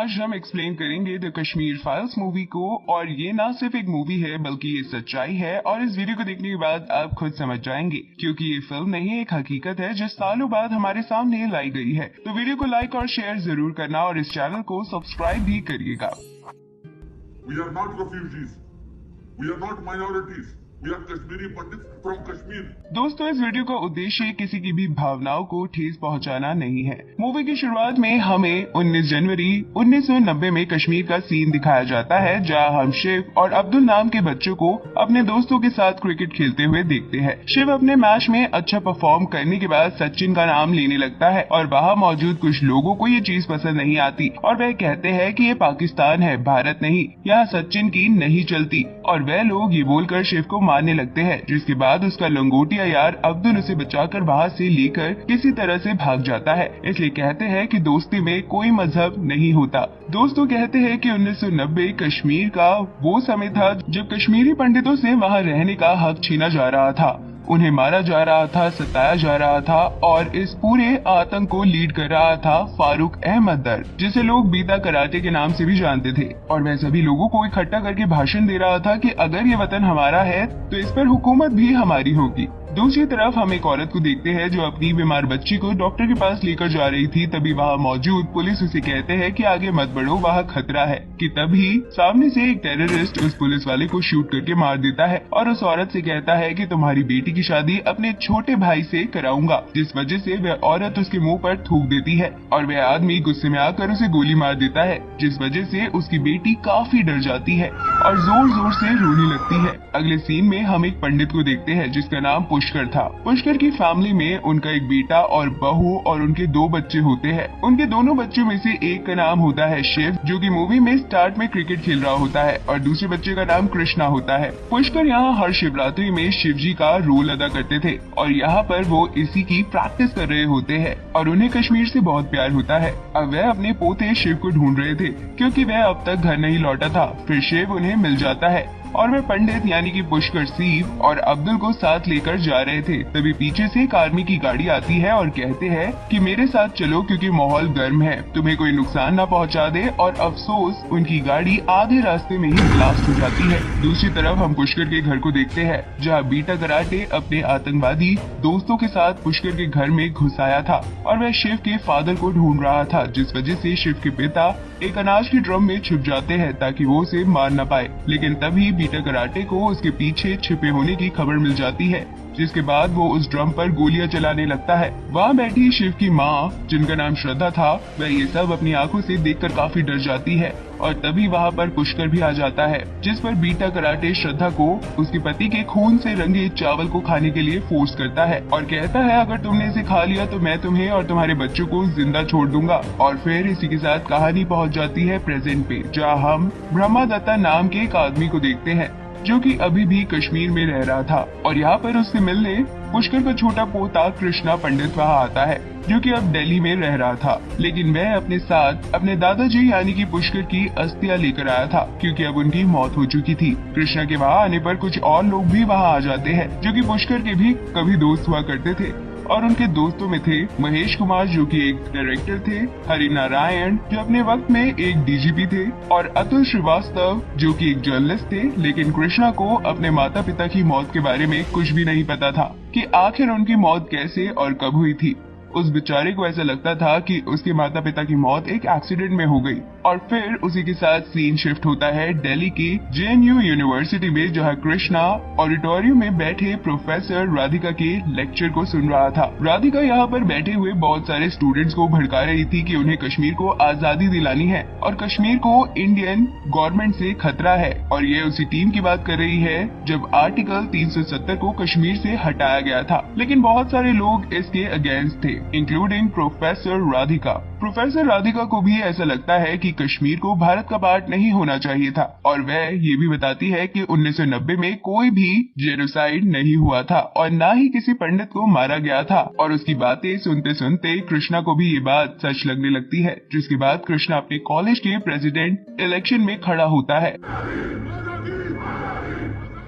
आज हम एक्सप्लेन करेंगे द कश्मीर फाइल्स मूवी को, और ये ना सिर्फ एक मूवी है बल्कि ये सच्चाई है। और इस वीडियो को देखने के बाद आप खुद समझ जाएंगे, क्योंकि ये फिल्म नहीं एक हकीकत है जो सालों बाद हमारे सामने लाई गई है। तो वीडियो को लाइक और शेयर जरूर करना और इस चैनल को सब्सक्राइब भी करिएगा। We are not refugees. We are not minorities. We are Kashmiri Pandits from Kashmir. दोस्तों, इस वीडियो का उद्देश्य किसी की भी भावनाओं को ठेस पहुंचाना नहीं है। मूवी की शुरुआत में हमें 19 जनवरी 1990 में कश्मीर का सीन दिखाया जाता है, जहां हम शिव और अब्दुल नाम के बच्चों को अपने दोस्तों के साथ क्रिकेट खेलते हुए देखते हैं। शिव अपने मैच में अच्छा परफॉर्म करने के बाद सचिन का नाम लेने लगता है और वहाँ मौजूद कुछ लोगों को ये चीज पसंद नहीं आती और वह कहते हैं कि ये पाकिस्तान है, भारत नहीं, यहाँ सचिन की नहीं चलती। और वह लोग ये बोलकर शिव को मारने लगते हैं, जिसके बाद उसका लंगोटिया यार अब्दुल उसे बचाकर वहाँ से लेकर किसी तरह से भाग जाता है। इसलिए कहते हैं कि दोस्ती में कोई मजहब नहीं होता। दोस्तों कहते हैं कि 1990 कश्मीर का वो समय था जब कश्मीरी पंडितों से वहाँ रहने का हक छीना जा रहा था, उन्हें मारा जा रहा था, सताया जा रहा था। और इस पूरे आतंक को लीड कर रहा था फारूक अहमद दर, जिसे लोग बीता कराटे के नाम से भी जानते थे। और वह सभी लोगों को इकट्ठा करके भाषण दे रहा था कि अगर ये वतन हमारा है तो इस पर हुकूमत भी हमारी होगी। दूसरी तरफ हम एक औरत को देखते हैं जो अपनी बीमार बच्ची को डॉक्टर के पास लेकर जा रही थी। तभी वहाँ मौजूद पुलिस उसे कहते हैं कि आगे मत बढ़ो, वहाँ खतरा है। कि तभी सामने से एक टेररिस्ट उस पुलिस वाले को शूट करके मार देता है और उस औरत से कहता है कि तुम्हारी बेटी की शादी अपने छोटे भाई से कराऊंगा, जिस वजह से वह औरत उसके मुंह पर थूक देती है और वह आदमी गुस्से में आकर उसे गोली मार देता है, जिस वजह से उसकी बेटी काफी डर जाती है और जोर जोर से रोने लगती है। अगले सीन में हम एक पंडित को देखते हैं जिसका नाम पुष्कर था। पुष्कर की फैमिली में उनका एक बेटा और बहू और उनके 2 बच्चे होते हैं। उनके दोनों बच्चों में से एक का नाम होता है शिव, जो कि मूवी में स्टार्ट में क्रिकेट खेल रहा होता है, और दूसरे बच्चे का नाम कृष्णा होता है। पुष्कर यहाँ हर शिवरात्रि में शिव जी का रोल अदा करते थे और यहाँ पर वो इसी की प्रैक्टिस कर रहे होते हैं और उन्हें कश्मीर से बहुत प्यार होता है। अब वह अपने पोते शिव को ढूंढ रहे थे क्योंकि वह अब तक घर नहीं लौटा था। फिर शिव उन्हें मिल जाता है और वे पंडित यानी कि पुष्कर सीव और अब्दुल को साथ लेकर जा रहे थे। तभी पीछे से एक आर्मी की गाड़ी आती है और कहते हैं कि मेरे साथ चलो क्योंकि माहौल गर्म है, तुम्हें कोई नुकसान न पहुंचा दे। और अफसोस उनकी गाड़ी आधे रास्ते में ही ब्लास्ट हो जाती है। दूसरी तरफ हम पुष्कर के घर को देखते हैं, जहाँ बीटा कराटे अपने आतंकवादी दोस्तों के साथ पुष्कर के घर में घुस आया था और वह शिव के फादर को ढूंढ रहा था, जिस वजह से शिव के पिता एक अनाज के ड्रम में छुप जाते हैं ताकि वो उसे मार न पाए। लेकिन तभी बीटा कराटे को उसके पीछे छिपे होने की खबर मिल जाती है, जिसके बाद वो उस ड्रम पर गोलियां चलाने लगता है। वहाँ बैठी शिव की माँ, जिनका नाम श्रद्धा था, वह ये सब अपनी आंखों से देखकर काफी डर जाती है। और तभी वहाँ पर पुष्कर भी आ जाता है, जिस पर बीटा कराटे श्रद्धा को उसके पति के खून से रंगे चावल को खाने के लिए फोर्स करता है और कहता है अगर तुमने इसे खा लिया तो मैं तुम्हें और तुम्हारे बच्चों को जिंदा छोड़ दूंगा। और फिर इसी के साथ कहानी पहुँच जाती है प्रेजेंट पे, जहाँ हम ब्रह्मा दत्ता नाम के एक आदमी को देखते हैं जो कि अभी भी कश्मीर में रह रहा था। और यहाँ पर उससे मिलने पुष्कर का छोटा पोता कृष्णा पंडित वहाँ आता है, जो कि अब दिल्ली में रह रहा था। लेकिन वह अपने साथ अपने दादाजी यानी कि पुष्कर की अस्थियां लेकर आया था, क्योंकि अब उनकी मौत हो चुकी थी। कृष्णा के वहाँ आने पर कुछ और लोग भी वहाँ आ जाते हैं, जो कि पुष्कर के भी कभी दोस्त हुआ करते थे। और उनके दोस्तों में थे महेश कुमार, जो कि एक डायरेक्टर थे, हरि नारायण, जो अपने वक्त में एक डीजीपी थे, और अतुल श्रीवास्तव, जो कि एक जर्नलिस्ट थे। लेकिन कृष्णा को अपने माता पिता की मौत के बारे में कुछ भी नहीं पता था कि आखिर उनकी मौत कैसे और कब हुई थी। उस बेचारे को ऐसा लगता था कि उसके माता पिता की मौत एक एक्सीडेंट में हो गई। और फिर उसी के साथ सीन शिफ्ट होता है दिल्ली की जेएनयू यूनिवर्सिटी में, जहां कृष्णा ऑडिटोरियम में बैठे प्रोफेसर राधिका के लेक्चर को सुन रहा था। राधिका यहाँ पर बैठे हुए बहुत सारे स्टूडेंट्स को भड़का रही थी कि उन्हें कश्मीर को आजादी दिलानी है और कश्मीर को इंडियन गवर्नमेंट से खतरा है। और ये उसी टीम की बात कर रही है जब आर्टिकल 370 को कश्मीर से हटाया गया था। लेकिन बहुत सारे लोग इसके अगेंस्ट थे, including professor Radhika. Professor Radhika को भी ऐसा लगता है कि कश्मीर को भारत का पार्ट नहीं होना चाहिए था। और वह ये भी बताती है कि 1990 में कोई भी जेनोसाइड नहीं हुआ था और न ही किसी पंडित को मारा गया था। और उसकी बातें सुनते सुनते कृष्णा को भी ये बात सच लगने लगती है, जिसके बाद कृष्णा अपने कॉलेज के प्रेसिडेंट इलेक्शन में खड़ा होता है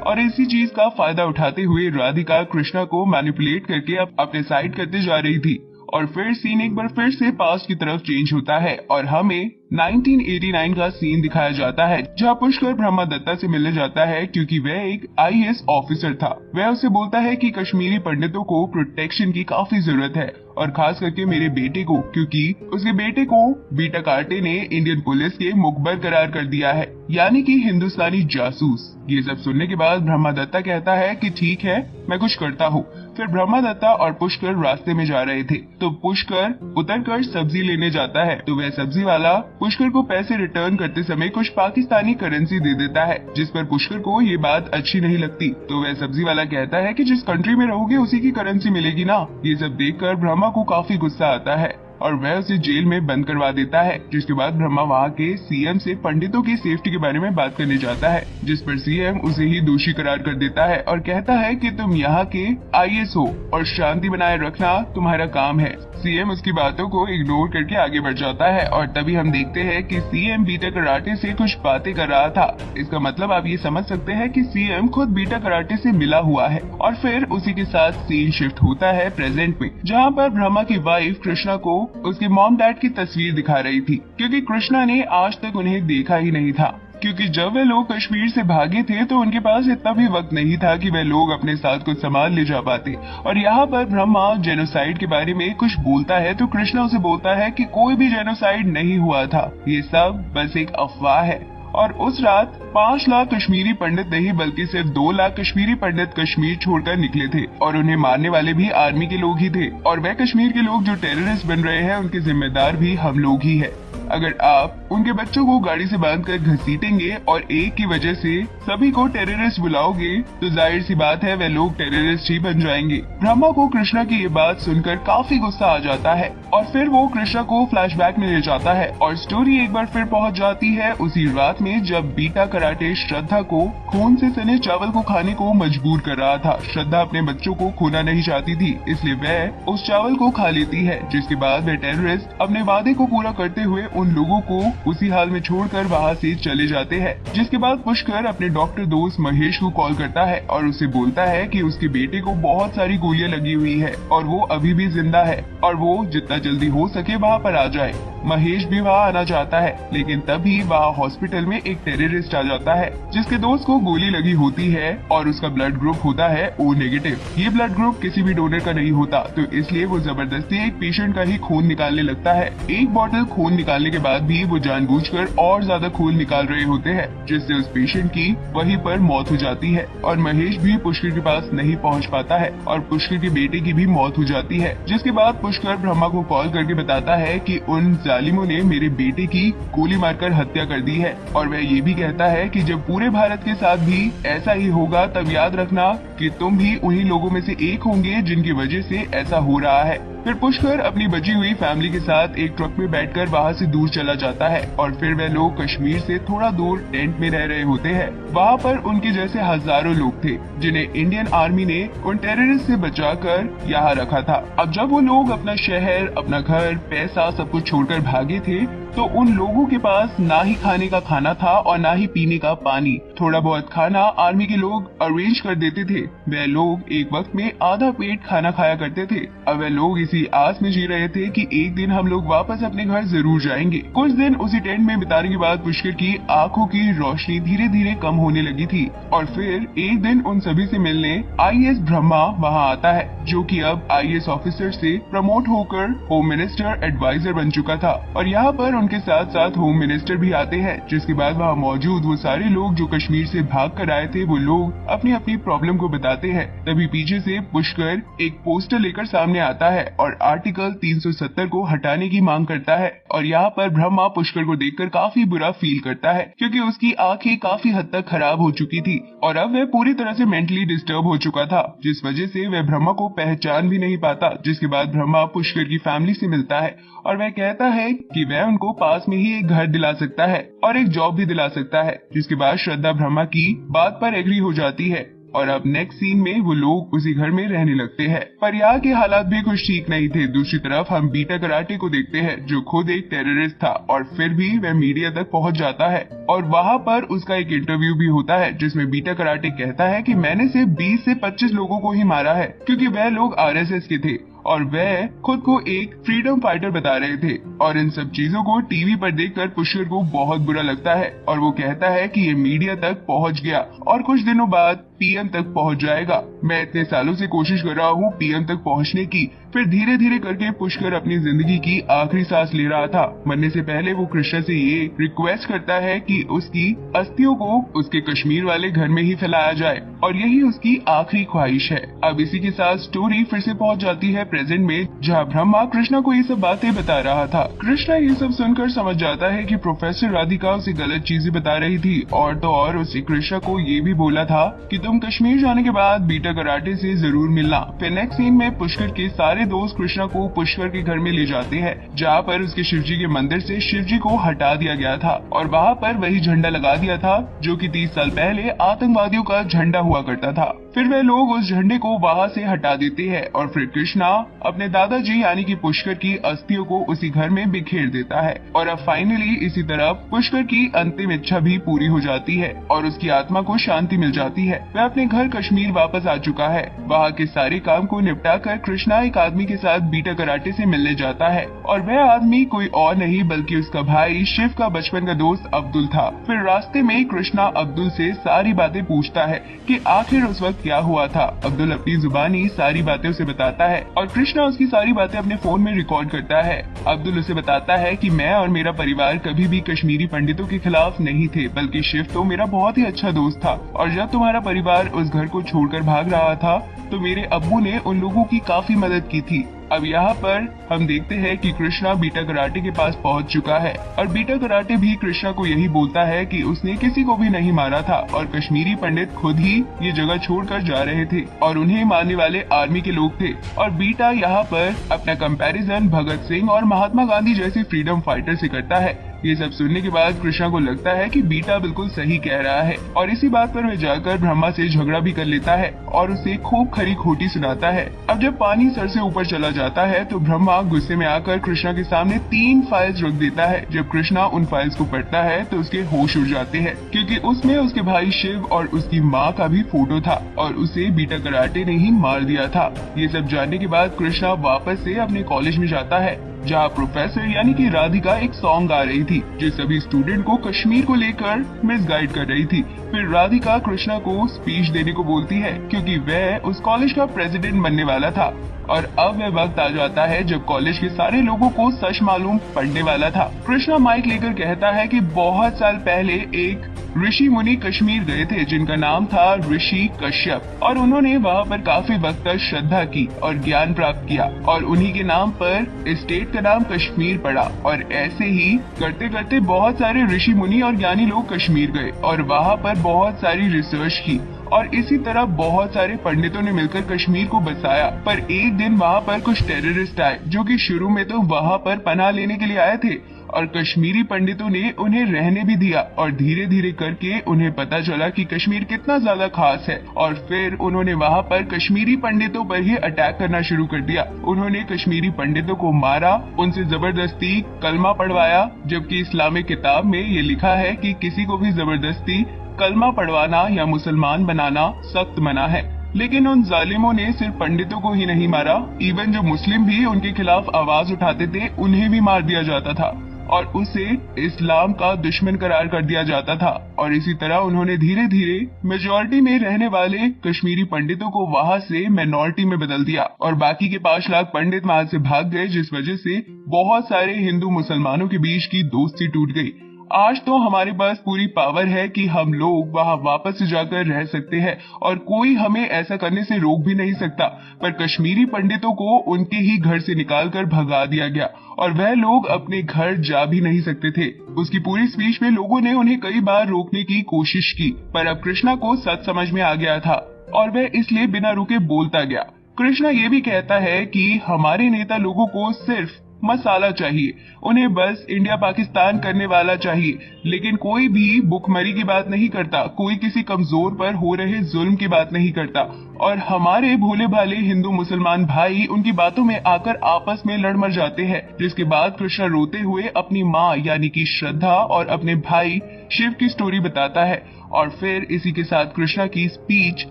और इसी चीज का फायदा उठाते हुए राधिका कृष्णा को मैनिपुलेट करके अपने साइड करते जा रही थी। और फिर सीन एक बार फिर से पास्ट की तरफ चेंज होता है और हमें 1989 का सीन दिखाया जाता है जहां पुष्कर ब्रह्मा दत्ता से मिलने जाता है क्योंकि वह एक आईएएस ऑफिसर था। वह उसे बोलता है कि कश्मीरी पंडितों को प्रोटेक्शन की काफी जरूरत है और खास करके मेरे बेटे को, क्योंकि उसके बेटे को बीटा कार्टे ने इंडियन पुलिस के मुखबर करार कर दिया है, यानी कि हिंदुस्तानी जासूस। ये सब सुनने के बाद ब्रह्मा दत्ता कहता है कि ठीक है, मैं कुछ करता हूँ। फिर ब्रह्मा दत्ता और पुष्कर रास्ते में जा रहे थे तो पुष्कर उतरकर सब्जी लेने जाता है तो वह सब्जी वाला पुष्कर को पैसे रिटर्न करते समय कुछ पाकिस्तानी करेंसी दे देता है, जिस पर पुष्कर को ये बात अच्छी नहीं लगती। तो वह सब्जी वाला कहता है कि जिस कंट्री में रहोगे उसी की करेंसी मिलेगी ना। ये सब देखकर ब्रह्मा को काफी गुस्सा आता है और वह उसे जेल में बंद करवा देता है, जिसके बाद ब्रह्मा वहाँ के सीएम से पंडितों की सेफ्टी के बारे में बात करने जाता है, जिस पर सीएम उसे ही दोषी करार कर देता है और कहता है कि तुम यहाँ के आईएएस हो और शांति बनाए रखना तुम्हारा काम है। सीएम उसकी बातों को इग्नोर करके आगे बढ़ जाता है और तभी हम देखते हैं कि सीएम बीटा कराटे से कुछ बातें कर रहा था। इसका मतलब आप ये समझ सकते हैं कि सीएम खुद बीटा कराटे से मिला हुआ है। और फिर उसी के साथ सीन शिफ्ट होता है प्रेजेंट में, जहाँ पर ब्रह्मा की वाइफ कृष्णा को उसके मॉम डैड की तस्वीर दिखा रही थी, क्योंकि कृष्णा ने आज तक उन्हें देखा ही नहीं था। क्योंकि जब वे लोग कश्मीर से भागे थे तो उनके पास इतना भी वक्त नहीं था कि वे लोग अपने साथ कुछ सामान ले जा पाते। और यहाँ पर ब्रह्मा जेनोसाइड के बारे में कुछ बोलता है तो कृष्णा उसे बोलता है कि कोई भी जेनोसाइड नहीं हुआ था, ये सब बस एक अफवाह है। और उस रात 5 लाख कश्मीरी पंडित नहीं बल्कि सिर्फ 2 लाख कश्मीरी पंडित कश्मीर छोड़कर निकले थे और उन्हें मारने वाले भी आर्मी के लोग ही थे। और वह कश्मीर के लोग जो टेररिस्ट बन रहे हैं उनके जिम्मेदार भी हम लोग ही है। अगर आप उनके बच्चों को गाड़ी से बांधकर घसीटेंगे और एक की वजह से सभी को टेररिस्ट बुलाओगे तो जाहिर सी बात है वे लोग टेररिस्ट ही बन जाएंगे। ब्रह्मा को कृष्णा की ये बात सुनकर काफी गुस्सा आ जाता है और फिर वो कृष्णा को फ्लैशबैक में ले जाता है और स्टोरी एक बार फिर पहुंच जाती है उसी रात में जब बीटा कराटे श्रद्धा को खून से सने चावल को खाने को मजबूर कर रहा था। श्रद्धा अपने बच्चों को खोना नहीं चाहती थी, इसलिए वह उस चावल को खा लेती है, जिसके बाद वे टेररिस्ट अपने वादे को पूरा करते हुए उन लोगों को उसी हाल में छोड़कर वहाँ से चले जाते हैं। जिसके बाद पुष्कर अपने डॉक्टर दोस्त महेश को कॉल करता है और उसे बोलता है कि उसके बेटे को बहुत सारी गोलियां लगी हुई है और वो अभी भी जिंदा है और वो जितना जल्दी हो सके वहाँ पर आ जाए। महेश भी वहाँ आना चाहता है, लेकिन तभी वहाँ हॉस्पिटल में एक टेररिस्ट आ जाता है जिसके दोस्त को गोली लगी होती है और उसका ब्लड ग्रुप होता है O नेगेटिव। ये ब्लड ग्रुप किसी भी डोनर का नहीं होता, तो इसलिए वो जबरदस्ती एक पेशेंट का ही खून निकालने लगता है। एक बोतल खून निकालने के बाद भी वो जानबूझकर और ज्यादा खून निकाल रहे होते हैं, जिससे उस पेशेंट की वहीं पर मौत हो जाती है और महेश भी पुष्कर के पास नहीं पहुंच पाता है और पुष्कर के बेटे की भी मौत हो जाती है। जिसके बाद पुष्कर ब्रह्मा को कॉल करके बताता है कि उन जालिमों ने मेरे बेटे की गोली मारकर हत्या कर दी है और वह ये भी कहता है कि जब पूरे भारत के साथ भी ऐसा ही होगा तब याद रखना कि तुम भी उन्हीं लोगों में से एक होंगे जिनकी वजह से ऐसा हो रहा है। फिर पुष्कर अपनी बची हुई फैमिली के साथ एक ट्रक में बैठकर वहाँ से दूर चला जाता है और फिर वे लोग कश्मीर से थोड़ा दूर टेंट में रह रहे होते हैं। वहाँ पर उनके जैसे हजारों लोग थे जिन्हें इंडियन आर्मी ने उन टेररिस्ट से बचाकर यहाँ रखा था। अब जब वो लोग अपना शहर, अपना घर, पैसा सब कुछ छोड़कर भागे थे तो उन लोगों के पास ना ही खाने का खाना था और ना ही पीने का पानी। थोड़ा बहुत खाना आर्मी के लोग अरेंज कर देते थे। वे लोग एक वक्त में आधा पेट खाना खाया करते थे। अब वे लोग इसी आस में जी रहे थे कि एक दिन हम लोग वापस अपने घर जरूर जाएंगे। कुछ दिन उसी टेंट में बिताने के बाद पुष्कर की आंखों की रोशनी धीरे धीरे कम होने लगी थी और फिर एक दिन उन सभी से मिलने आईएएस ब्रह्मा वहाँ आता है, जो कि अब आईएएस ऑफिसर से प्रमोट होकर होम मिनिस्टर एडवाइजर बन चुका था। और यहाँ पर उनके साथ साथ होम मिनिस्टर भी आते हैं। जिसके बाद वहाँ मौजूद वो सारे लोग जो कश्मीर से भाग कर आए थे वो लोग अपनी अपनी प्रॉब्लम को बताते हैं। तभी पीछे से पुष्कर एक पोस्टर लेकर सामने आता है और आर्टिकल 370 को हटाने की मांग करता है। और यहाँ पर ब्रह्मा पुष्कर को देखकर काफी बुरा फील करता है क्योंकि उसकी आंखें काफी हद तक खराब हो चुकी थी और अब वह पूरी तरह से मेंटली डिस्टर्ब हो चुका था, जिस वजह से वह ब्रह्मा को पहचान भी नहीं पाता। जिसके बाद ब्रह्मा पुष्कर की फैमिली से मिलता है और वह कहता है कि वह उनको पास में ही एक घर दिला सकता है और एक जॉब भी दिला सकता है। जिसके बाद श्रद्धा ब्रह्मा की बात पर एग्री हो जाती है और अब नेक्स्ट सीन में वो लोग उसी घर में रहने लगते हैं। पर यहाँ के हालात भी कुछ ठीक नहीं थे। दूसरी तरफ हम बीटा कराटे को देखते हैं जो खुद एक टेररिस्ट था और फिर भी वह मीडिया तक पहुँच जाता है और वहाँ पर उसका एक इंटरव्यू भी होता है जिसमें बीटा कराटे कहता है कि मैंने सिर्फ 20 से 25 लोगों को ही मारा है क्योंकि वह लोग आरएसएस के थे और वह खुद को एक फ्रीडम फाइटर बता रहे थे। और इन सब चीजों को टीवी पर देखकर पुष्कर को बहुत बुरा लगता है और वो कहता है कि ये मीडिया तक पहुंच गया और कुछ दिनों बाद पीएम तक पहुंच जाएगा। मैं इतने सालों से कोशिश कर रहा हूँ पीएम तक पहुंचने की। फिर धीरे धीरे करके पुष्कर अपनी जिंदगी की आखिरी सांस ले रहा था। मरने से पहले वो कृष्णा से ये रिक्वेस्ट करता है कि उसकी अस्थियों को उसके कश्मीर वाले घर में ही फैलाया जाए और यही उसकी आखिरी ख्वाहिश है। अब इसी के साथ स्टोरी फिर से पहुंच जाती है प्रेजेंट में, जहाँ ब्रह्मा कृष्णा को ये सब बातें बता रहा था। कृष्णा ये सब सुनकर समझ जाता है कि प्रोफेसर राधिका उसे गलत चीजें बता रही थी और तो और उसे कृष्णा को ये भी बोला था कि तुम कश्मीर जाने के बाद बीटा कराटे से जरूर मिलना। फिर नेक्स्ट सीन में पुष्कर के सारे दोस्त कृष्णा को पुष्कर के घर में ले जाते हैं, जहाँ पर उसके शिवजी के मंदिर से शिवजी को हटा दिया गया था और वहाँ पर वही झंडा लगा दिया था जो कि 30 साल पहले आतंकवादियों का झंडा हुआ करता था। फिर वे लोग उस झंडे को वहाँ से हटा देते हैं और फिर कृष्णा अपने दादाजी यानी कि पुष्कर की अस्थियों को उसी घर में बिखेर देता है। और अब फाइनली इसी तरह पुष्कर की अंतिम इच्छा भी पूरी हो जाती है और उसकी आत्मा को शांति मिल जाती है। वह अपने घर कश्मीर वापस आ चुका है। वहाँ के सारे काम को निपटा कर कृष्णा एक आदमी के साथ बीटा कराटे से मिलने जाता है और वह आदमी कोई और नहीं बल्कि उसका भाई शिव का बचपन का दोस्त अब्दुल था। फिर रास्ते में कृष्णा अब्दुल से सारी बातें पूछता है कि आखिर उस वक्त क्या हुआ था। अब्दुल अपनी जुबानी सारी बातें उसे बताता है और कृष्णा उसकी सारी बातें अपने फोन में रिकॉर्ड करता है। अब्दुल उसे बताता है कि मैं और मेरा परिवार कभी भी कश्मीरी पंडितों के खिलाफ नहीं थे, बल्कि शिव तो मेरा बहुत ही अच्छा दोस्त था और जब तुम्हारा परिवार उस घर को छोड़कर भाग रहा था तो मेरे अब्बू ने उन लोगों की काफी मदद की थी। अब यहाँ पर हम देखते हैं कि कृष्णा बीटा कराटे के पास पहुँच चुका है और बीटा कराटे भी कृष्णा को यही बोलता है कि उसने किसी को भी नहीं मारा था और कश्मीरी पंडित खुद ही ये जगह छोड़कर जा रहे थे और उन्हें मारने वाले आर्मी के लोग थे। और बीटा यहाँ पर अपना कंपैरिजन भगत सिंह और महात्मा गांधी जैसे फ्रीडम फाइटर से करता है। ये सब सुनने के बाद कृष्णा को लगता है कि बीटा बिल्कुल सही कह रहा है और इसी बात पर वह जाकर ब्रह्मा से झगड़ा भी कर लेता है और उसे खूब खरी खोटी सुनाता है। अब जब पानी सर से ऊपर चला जाता है तो ब्रह्मा गुस्से में आकर कृष्णा के सामने 3 फाइल्स रख देता है। जब कृष्णा उन फाइल्स को पढ़ता है तो उसके होश उड़ जाते हैं क्योंकि उसमें उसके भाई शिव और उसकी माँ का भी फोटो था और उसे बीटा कराटे ने ही मार दिया था। ये सब जानने के बाद कृष्णा वापस से अपने कॉलेज में जाता है, जहाँ प्रोफेसर यानी कि राधिका एक सॉन्ग गा रही थी जो सभी स्टूडेंट को कश्मीर को लेकर मिसगाइड कर रही थी। फिर राधिका कृष्णा को स्पीच देने को बोलती है क्योंकि वह उस कॉलेज का प्रेसिडेंट बनने वाला था और अब वह वक्त आ जाता है जब कॉलेज के सारे लोगों को सच मालूम पड़ने वाला था। कृष्णा माइक लेकर कहता है कि बहुत साल पहले एक ऋषि मुनि कश्मीर गए थे जिनका नाम था ऋषि कश्यप और उन्होंने वहाँ पर काफी वक्त तक श्रद्धा की और ज्ञान प्राप्त किया और उन्हीं के नाम पर स्टेट का नाम कश्मीर पड़ा और ऐसे ही करते करते बहुत सारे ऋषि मुनि और ज्ञानी लोग कश्मीर गए और वहाँ पर बहुत सारी रिसर्च की और इसी तरह बहुत सारे पंडितों ने मिलकर कश्मीर को बसाया। पर एक दिन वहाँ पर कुछ टेररिस्ट आए जो कि शुरू में तो वहाँ पर पनाह लेने के लिए आए थे और कश्मीरी पंडितों ने उन्हें रहने भी दिया और धीरे धीरे करके उन्हें पता चला कि कश्मीर कितना ज्यादा खास है और फिर उन्होंने वहाँ पर कश्मीरी पंडितों पर ही अटैक करना शुरू कर दिया। उन्होंने कश्मीरी पंडितों को मारा, उनसे जबरदस्ती कलमा पढ़वाया, जबकि इस्लामिक किताब में ये लिखा है कि किसी को भी जबरदस्ती कलमा पढ़वाना या मुसलमान बनाना सख्त मना है। लेकिन उन जालिमों ने सिर्फ पंडितों को ही नहीं मारा, इवन जो मुस्लिम भी उनके खिलाफ आवाज उठाते थे उन्हें भी मार दिया जाता था और उसे इस्लाम का दुश्मन करार कर दिया जाता था। और इसी तरह उन्होंने धीरे धीरे मेजॉरिटी में रहने वाले कश्मीरी पंडितों को वहाँ से माइनॉरिटी में बदल दिया और बाकी के 5 लाख पंडित वहाँ से भाग गए, जिस वजह से बहुत सारे हिंदू मुसलमानों के बीच की दोस्ती टूट गई। आज तो हमारे पास पूरी पावर है कि हम लोग वहाँ वापस से जाकर रह सकते हैं और कोई हमें ऐसा करने से रोक भी नहीं सकता। पर कश्मीरी पंडितों को उनके ही घर से निकालकर भगा दिया गया और वह लोग अपने घर जा भी नहीं सकते थे। उसकी पूरी स्पीच में लोगों ने उन्हें कई बार रोकने की कोशिश की, पर अब कृष्णा को सच समझ में आ गया था और वह इसलिए बिना रुके बोलता गया। कृष्णा ये भी कहता है कि हमारे नेता लोगों को सिर्फ मसाला चाहिए, उन्हें बस इंडिया पाकिस्तान करने वाला चाहिए, लेकिन कोई भी भुखमरी की बात नहीं करता, कोई किसी कमजोर पर हो रहे जुल्म की बात नहीं करता। और हमारे भोले भाले हिंदू मुसलमान भाई उनकी बातों में आकर आपस में लड़ मर जाते हैं। जिसके बाद कृष्णा रोते हुए अपनी माँ यानी कि श्रद्धा और अपने भाई शिव की स्टोरी बताता है और फिर इसी के साथ कृष्णा की स्पीच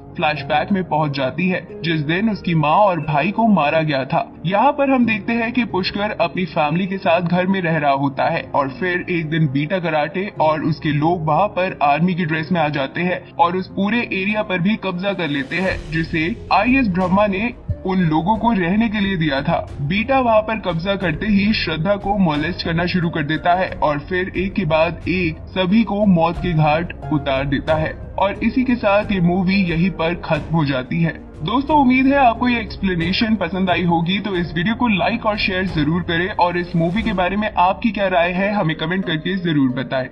फ्लैशबैक में पहुंच जाती है, जिस दिन उसकी माँ और भाई को मारा गया था। यहाँ पर हम देखते हैं कि पुष्कर अपनी फैमिली के साथ घर में रह रहा होता है और फिर एक दिन बीटा कराटे और उसके लोग वहाँ पर आर्मी की ड्रेस में आ जाते हैं और उस पूरे एरिया पर भी कब्जा कर लेते हैं, जिसे IS ब्रह्मा ने उन लोगों को रहने के लिए दिया था। बीटा वहाँ पर कब्जा करते ही श्रद्धा को मोलेस्ट करना शुरू कर देता है और फिर एक के बाद एक सभी को मौत के घाट उतार देता है और इसी के साथ ये मूवी यहीं पर खत्म हो जाती है। दोस्तों, उम्मीद है आपको ये एक्सप्लेनेशन पसंद आई होगी, तो इस वीडियो को लाइक और शेयर जरूर करें और इस मूवी के बारे में आपकी क्या राय है हमें कमेंट करके जरूर बताएं।